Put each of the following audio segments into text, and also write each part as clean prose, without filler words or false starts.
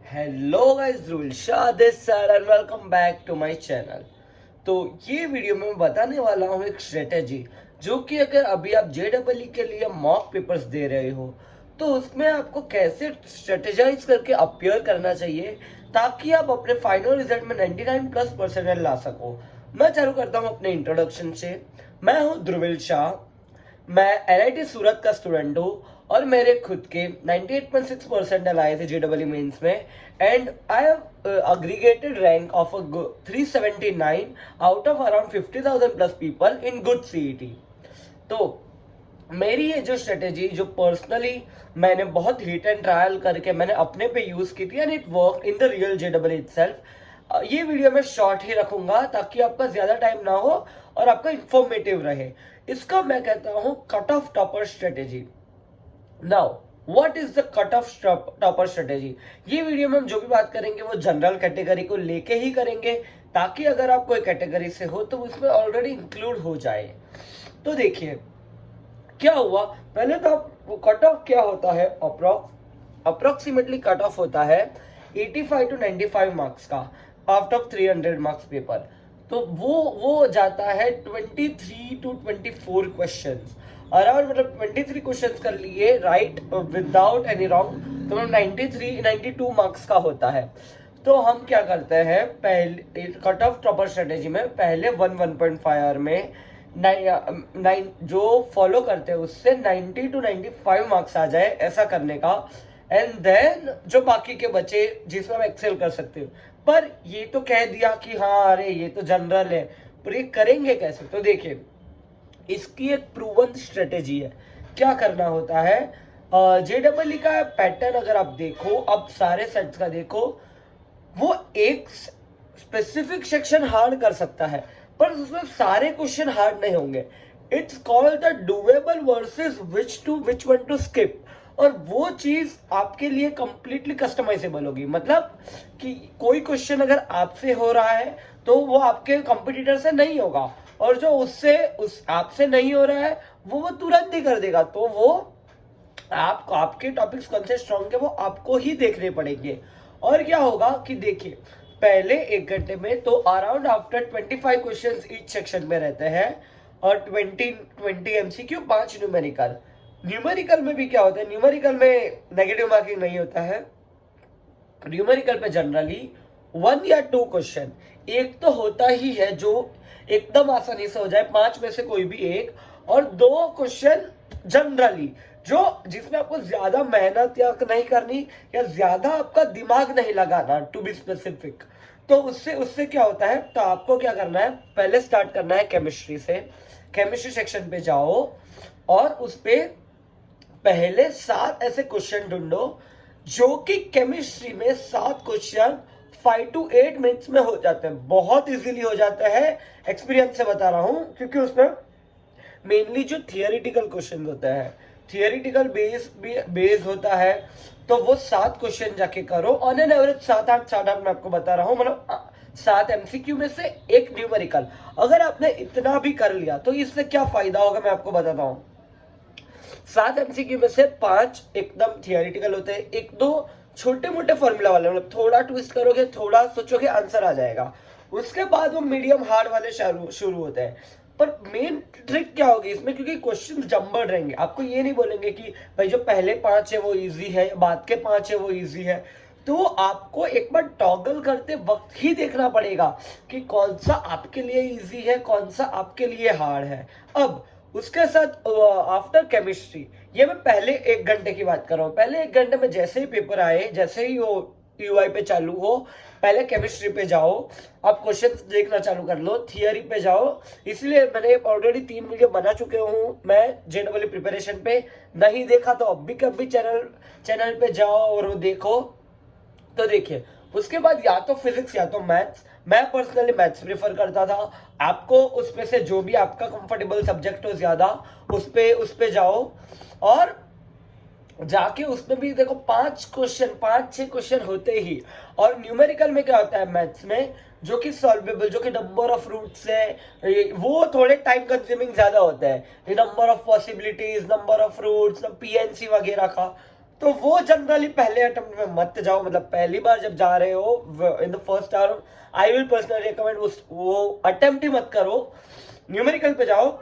Hello guys, Dhruv Shah this side and welcome back to my channel. तो ये video में मैं बताने वाला हूँ एक स्ट्रेटेजी जो कि अगर अभी आप जेडब्ल्यू के लिए मॉक पेपर्स दे रहे हो तो उसमें आपको कैसे स्ट्रेटेजाइज करके अपीयर करना चाहिए ताकि आप अपने फाइनल रिजल्ट में 99 प्लस परसेंटेज ला सको। मैं चालू करता हूँ अपने इंट्रोडक्शन से। मैं हूँ ध्रुविल शाह। मैं एनआईटी सूरत का स्टूडेंट हूँ और मेरे खुद के 98.6 परसेंटाइल आए थे जेडब्ल्यू मेंस में and I have aggregated rank of 379 out of around 50,000 plus people in good CET. तो मेरी ये जो स्ट्रेटेजी जो पर्सनली मैंने बहुत हिट एंड ट्रायल करके मैंने अपने पे यूज की थी and it work in the real JW itself. ये वीडियो मैं शॉर्ट ही रखूंगा ताकि आपका ज्यादा टाइम ना हो और आपका इंफॉर्मेटिव रहे। इसका मैं कहता हूं cut off topper strategy. Now what is the cut off topper strategy? ये वीडियो में हम जो भी बात करेंगे वो जनरल कैटेगरी को लेके ही करेंगे ताकि अगर आप कोई कैटेगरी से हो तो उसमें ऑलरेडी इंक्लूड हो जाए। तो देखिए क्या हुआ, पहले तो आप कट ऑफ क्या होता है, अप्रोक्सीमेटली कट ऑफ होता है 85 to 95 मार्क्स का आउट ऑफ 300 मार्क्स पेपर। तो वो जाता है 23 to 24 क्वेश्चंस अराउंड, मतलब 23 क्वेश्चंस कर लिए राइट विदाउट एनी रॉन्ग तो 92 मार्क्स का होता है। तो हम क्या करते हैं, पहले कट ऑफ टॉपर स्ट्रेटेजी में पहले 1.5 आवर में जो फॉलो करते हैं उससे 90 to 95 मार्क्स आ जाए, ऐसा करने का। एंड देन जो बाकी के बचे जिसमें हम एक्सेल कर सकते हो। पर ये तो कह दिया कि हाँ अरे ये तो जनरल है, पर ये करेंगे कैसे? तो देखिए इसकी एक प्रूवन स्ट्रेटेजी है। क्या करना होता है, जेडब्ल्यू का पैटर्न अगर आप देखो, अब सारे सेट्स का देखो, वो एक स्पेसिफिक सेक्शन हार्ड कर सकता है पर उसमें सारे क्वेश्चन हार्ड नहीं होंगे। It's called the doable versus which one two skip. और वो चीज आपके लिए कंप्लीटली कस्टमाइजेबल होगी। मतलब कि कोई क्वेश्चन अगर आपसे हो रहा है तो वो आपके कंपटीटर से नहीं होगा और जो उस आपसे नहीं हो रहा है वो तुरंत ही कर देगा। तो वो आपके टॉपिक्स कौन से स्ट्रॉन्ग है वो आपको ही देखने पड़ेंगे। और क्या होगा कि देखिए पहले 1 घंटे में तो around after 25 questions each section में रहते हैं और 20 एमसीक्यू, 5 न्यूमेरिकल। न्यूमेरिकल में भी क्या होता है, न्यूमेरिकल में नेगेटिव मार्किंग नहीं होता है। न्यूमेरिकल पे जनरली 1 या 2 क्वेश्चन एक तो होता ही है जो एकदम आसानी से हो जाए, 5 में से कोई भी एक, और 2 क्वेश्चन जनरली जो जिसमें आपको ज्यादा मेहनत या नहीं करनी या ज्यादा आपका दिमाग नहीं लगाना, टू बी स्पेसिफिक। तो उससे क्या होता है, तो आपको क्या करना है, पहले स्टार्ट करना है केमिस्ट्री से। केमिस्ट्री सेक्शन पे जाओ और उस पे पहले 7 ऐसे क्वेश्चन ढूंढो जो कि केमिस्ट्री में 7 क्वेश्चन 5 to 8 मिनट्स में हो जाते हैं, बहुत इजीली हो जाते हैं। एक्सपीरियंस से बता रहा हूं क्योंकि उसमें मेनली जो थियोरिटिकल क्वेश्चन होता है, थियोरिटिकल बेस होता है, तो वो 7 क्वेश्चन जाके करो ऑन एन एवरेज 7-8 मैं आपको बता रहा हूँ, मतलब 7 एमसीक्यू में से एक न्यूमेरिकल। अगर आपने इतना भी कर लिया तो इससे क्या फायदा होगा मैं आपको बताता हूँ। 7 एमसीक्यू में से 5 एकदम थियोरिटिकल होते हैं, 1-2 छोटे मोटे फॉर्मूला वाले, मतलब थोड़ा ट्विस्ट करोगे, थोड़ा सोचोगे, आंसर आ जाएगा। उसके बाद वो मीडियम हार्ड वाले शुरू होते हैं। पर मेन ट्रिक क्या होगी इसमें, क्योंकि क्वेश्चन जम्बल रहेंगे, आपको ये नहीं बोलेंगे कि भाई जो पहले 5 है वो इजी है, बाद के 5 है वो इजी है। तो आपको एक बार टॉगल करते वक्त ही देखना पड़ेगा कि कौन सा आपके लिए इजी है, कौन सा आपके लिए हार्ड है। अब उसके साथ आफ्टर केमिस्ट्री, ये मैं पहले 1 घंटे की बात कर रहा हूँ। पहले 1 घंटे में जैसे ही पेपर आए, जैसे ही वो यूआई पे चालू हो, पहले केमिस्ट्री पे जाओ, आप क्वेश्चन देखना चालू कर लो, थियरी पे जाओ। इसलिए मैंने ऑलरेडी 3 वीडियो बना चुके हूँ मैं जेडब्ल्यू प्रिपरेशन पे। नहीं देखा तो अब भी कभी चैनल पे जाओ और वो देखो। तो देखिए उसके बाद या तो फिजिक्स या तो मैथ्स। मैं पर्सनली मैथ्स प्रेफर करता था। आपको उसमें से जो भी आपका कंफर्टेबल सब्जेक्ट हो ज्यादा उस पे जाओ और जाके उसमें भी देखो 5-6 क्वेश्चन होते ही। और न्यूमेरिकल में क्या होता है मैथ्स में, जो कि सॉल्वेबल, जो कि नंबर ऑफ रूट्स है, वो थोड़े टाइम कंज्यूमिंग ज्यादा होता है। Number of possibilities, number of routes, PNC वगैरह का। तो वो जनरली पहले अटेम्प्ट में मत जाओ, मतलब पहली बार जब जा रहे हो in the first hour, I will personally recommend वो अटेम्प्ट ही मत करो। न्यूमेरिकल पे जाओ,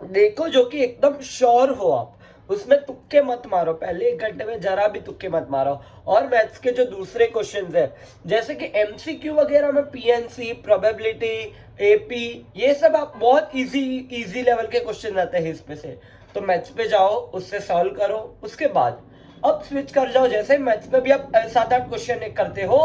देखो जो कि एकदम श्योर हो आप, उसमें तुक्के मत मारो, पहले 1 घंटे में जरा भी तुक्के मत मारो। और मैथ्स के जो दूसरे क्वेश्चंस है जैसे कि एमसीक्यू वगैरह में पीएनसी, प्रोबेबिलिटी, एपी, ये सब आप बहुत इजी लेवल के क्वेश्चन आते हैं इसमें से, तो मैथ्स पे जाओ, उससे सॉल्व करो। उसके बाद अब स्विच कर जाओ, जैसे मैथ्स में भी आप 7-8 क्वेश्चन करते हो,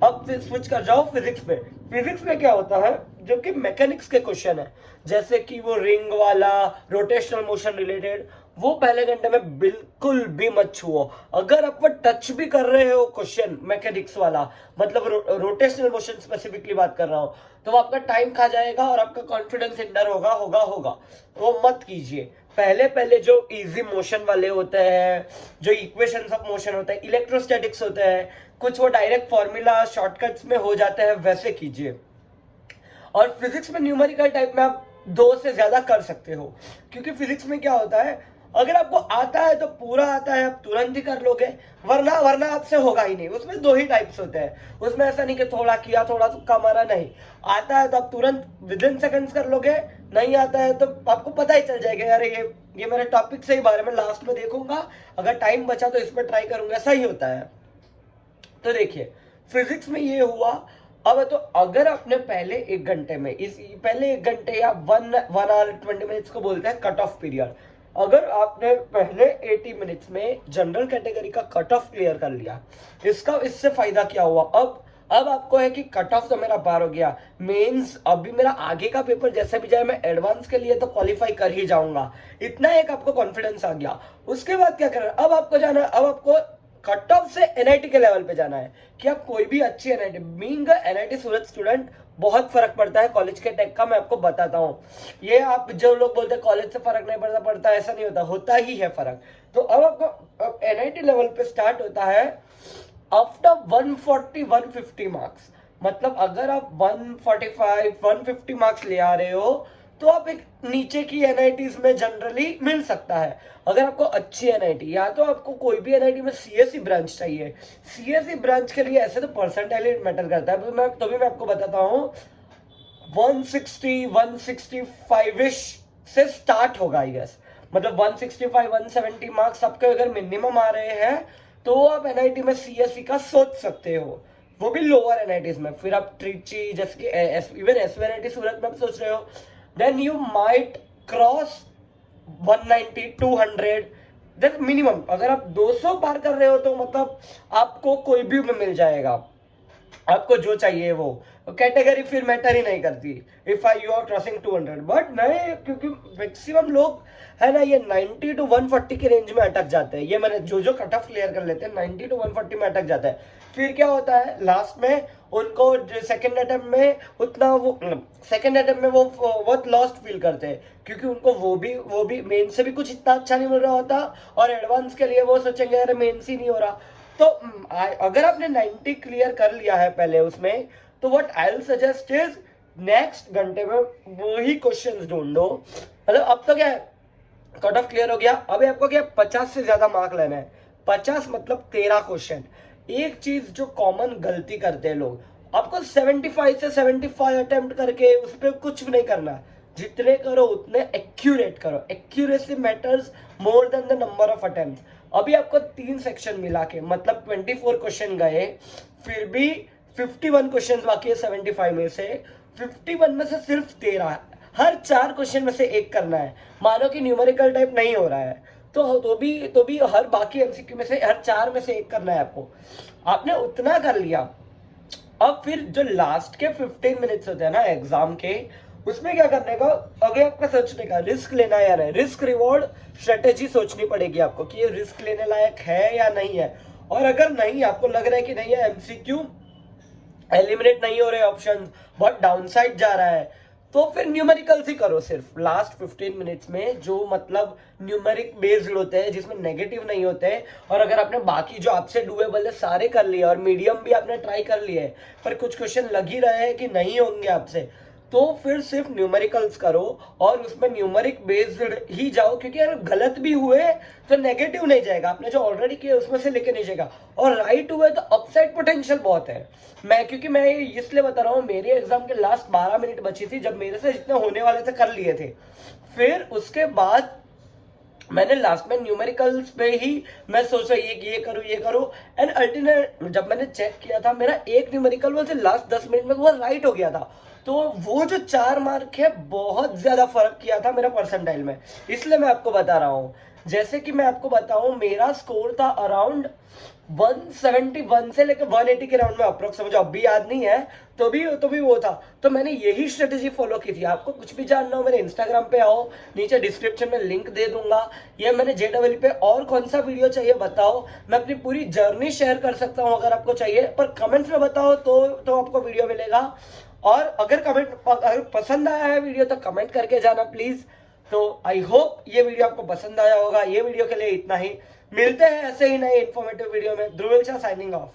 अब स्विच कर जाओ फिजिक्स पे। फिजिक्स में क्या होता है, जो कि मैकेनिक्स के क्वेश्चन है, जैसे कि वो रिंग वाला, रोटेशनल मोशन रिलेटेड, वो पहले घंटे में बिल्कुल भी मत छुओ। अगर आप वो टच भी कर रहे हो क्वेश्चन मैकेनिक्स वाला, मतलब रोटेशनल मोशन स्पेसिफिकली बात कर रहा हूं, तो वो आपका टाइम खा जाएगा और आपका कॉन्फिडेंस हिंडर होगा। वो मत कीजिए। पहले पहले जो इजी मोशन वाले होते हैं, जो इक्वेशंस ऑफ मोशन होते हैं, इलेक्ट्रोस्टैटिक्स होते हैं, कुछ वो डायरेक्ट फॉर्मूला शॉर्टकट्स में हो जाते हैं, वैसे कीजिए। और फिजिक्स में न्यूमेरिकल टाइप में आप 2 से ज्यादा कर सकते हो, क्योंकि फिजिक्स में क्या होता है, अगर आपको आता है तो पूरा आता है, आप तुरंत ही कर लोगे, वरना आपसे होगा ही नहीं। उसमें 2 ही टाइप्स होते हैं, उसमें ऐसा नहीं कि थोड़ा किया थोड़ा तुक्का मारा, नहीं, आता है तो आप तुरंत विद इन सेकंड्स कर लोगे, नहीं आता है तो आपको पता ही चल जाएगा, यार ये मेरे टॉपिक से ही बारे में लास्ट में देखूंगा, अगर टाइम बचा तो इसमें ट्राई करूंगा, ऐसा ही होता है। तो देखिए फिजिक्स में ये हुआ। अब तो अगर आपने पहले 1 घंटे में, पहले 1 घंटे या 1 आवर 20 मिनट्स को बोलते हैं कट ऑफ पीरियड, अगर आपने पहले 80 मिनट्स में जनरल कैटेगरी का कट ऑफ क्लियर कर लिया, इससे फायदा क्या हुआ, अब आपको है कि कट ऑफ तो मेरा पार हो गया, मेंस अभी मेरा आगे का पेपर जैसे भी जाए मैं एडवांस के लिए तो क्वालिफाई कर ही जाऊंगा, इतना एक आपको कॉन्फिडेंस आ गया। उसके बाद क्या करना, अब आपको जाना, अब आपको कट ऑफ से एनआईटी के लेवल पे जाना है, कि आप कोई भी अच्छी एनआईटी, बीइंग एनआईटी सूरत स्टूडेंट बहुत फर्क पड़ता है कॉलेज के टेक का, मैं आपको बताता हूँ। ये आप जो लोग बोलते हैं कॉलेज से फर्क नहीं पड़ता, ऐसा नहीं होता, होता ही है फर्क। तो अब आपको एनआईटी लेवल पे स्टार्ट होता है आफ्टर 140-150 मार्क्स, मतलब अगर आप 145-150 मार्क्स ले आ रहे हो तो आप एक नीचे की एनआईटीज में जनरली मिल सकता है। अगर आपको अच्छी एनआईटी, या तो आपको कोई भी एनआईटी में सीएसई ब्रांच चाहिए, सीएसई ब्रांच के लिए ऐसे तो परसेंटाइल मैटर करता है, तो भी मैं आपको बताता हूँ 160-165 से स्टार्ट होगा आई गेस, मतलब 165-170 मार्क्स आपके अगर मिनिमम आ रहे हैं तो आप एनआईटी में सीएसई का सोच सकते हो, वो भी लोअर एनआईटीज में। फिर आप ट्रिची, जैसे कि इवन एसवीएनआईटी सूरत में आप सोच रहे हो, then you might cross 190-200, then minimum अगर आप 200 पार कर रहे हो तो मतलब आपको कोई भी में मिल जाएगा, आपको जो चाहिए वो। कैटेगरी फिर मैटर ही नहीं करती if you are crossing 200, but नहीं, क्योंकि मैक्सिमम लोग है ना ये 90-140 की रेंज में अटक जाते हैं। ये मैंने जो कट ऑफ क्लियर कर लेते हैं 90-140 में अटक जाता है। फिर क्या होता है लास्ट में उनको सेकंड अटेम्प्ट में उतना वो सेकंड अटेम्प्ट में वो बहुत लॉस्ट फील करते हैं, क्योंकि उनको वो भी मेन से भी कुछ इतना अच्छा नहीं मिल रहा होता, और एडवांस के लिए वो सोचेंगे अरे मेन से नहीं हो रहा। तो अगर आपने 90 क्लियर कर लिया है पहले उसमें, तो what I will suggest is next घंटे में वही क्वेश्चंस ढूंढो। मतलब अब तो क्या है, कट ऑफ क्लियर हो गया, अभी आपको क्या 50 से ज्यादा मार्क लेना है। 50 मतलब 13 क्वेश्चन। एक चीज जो कॉमन गलती करते हैं लोग, आपको 75 से 75 अटेम्प्ट करके उस पर कुछ भी नहीं करना, जितने करो उतने एक्यूरेट करो। Accuracy matters more than the number of attempt. अभी आपको 3 सेक्शन मिला के मतलब 24 क्वेश्चन गए, फिर भी 51 क्वेश्चन बाकी है 75 में से। 51 में से सिर्फ 13, हर 4 क्वेश्चन में से एक करना है। मानो कि न्यूमेरिकल टाइप नहीं हो रहा है तो भी हर बाकी एमसीक्यू में से हर 4 में से एक करना है आपको। आपने उतना कर लिया। अब फिर जो लास्ट के 15 मिनट्स होते हैं ना एग्जाम के, उसमें क्या करने का, अगर आपका सोचने का रिस्क लेना है या नहीं, रिस्क रिवॉर्ड स्ट्रेटेजी सोचनी पड़ेगी आपको कि ये रिस्क लेने लायक है या नहीं है। और अगर नहीं, आपको लग रहा है कि नहीं है, एमसीक्यू एलिमिनेट नहीं हो रहे ऑप्शन, बहुत डाउनसाइड जा रहा है, तो फिर न्यूमेरिकल्स ही करो सिर्फ लास्ट 15 मिनट्स में, जो मतलब न्यूमेरिक बेस्ड होते हैं, जिसमें नेगेटिव नहीं होते हैं। और अगर आपने बाकी जो आपसे डूएबल है सारे कर लिए और मीडियम भी आपने ट्राई कर लिए, पर कुछ क्वेश्चन लग ही रहे हैं कि नहीं होंगे आपसे, तो फिर सिर्फ न्यूमेरिकल्स करो और उसमें न्यूमेरिक बेस्ड ही जाओ, क्योंकि अगर गलत भी हुए तो नेगेटिव नहीं जाएगा, आपने जो ऑलरेडी किया उसमें से लेके नहीं जाएगा, और राइट हुए तो अपसाइड पोटेंशियल बहुत है। क्योंकि मैं ये इसलिए बता रहा हूँ, मेरे एग्जाम के लास्ट 12 मिनट बची थी, जब मेरे से जितने होने वाले थे कर लिए थे, फिर उसके बाद मैंने लास्ट में न्यूमेरिकल्स पे ही मैं सोचा ये करूँ एंड अल्टरनेट जब मैंने चेक किया था मेरा एक न्यूमेरिकल वो लास्ट 10 मिनट में वो राइट हो गया था। तो वो जो 4 मार्क है बहुत ज्यादा फर्क किया था मेरा परसेंटाइल में, इसलिए मैं आपको बता रहा हूँ। जैसे कि मैं आपको बताऊं, मेरा स्कोर था अराउंड 171 से लेकर 180 के राउंड में अप्रोक्स, मुझे अब भी याद नहीं है, तो भी वो था। तो मैंने यही स्ट्रेटेजी फॉलो की थी। आपको कुछ भी जानना हो मेरे इंस्टाग्राम पे आओ, नीचे डिस्क्रिप्शन में लिंक दे दूंगा, ये मैंने JEE पे और कौन सा वीडियो चाहिए बताओ, मैं अपनी पूरी जर्नी शेयर कर सकता हूँ अगर आपको चाहिए, पर कमेंट्स में बताओ तो आपको वीडियो मिलेगा। और अगर पसंद आया है वीडियो तो कमेंट करके जाना प्लीज। तो आई होप ये वीडियो आपको पसंद आया होगा। ये वीडियो के लिए इतना ही, मिलते हैं ऐसे ही नए इन्फॉर्मेटिव वीडियो में। ध्रुव साइनिंग ऑफ।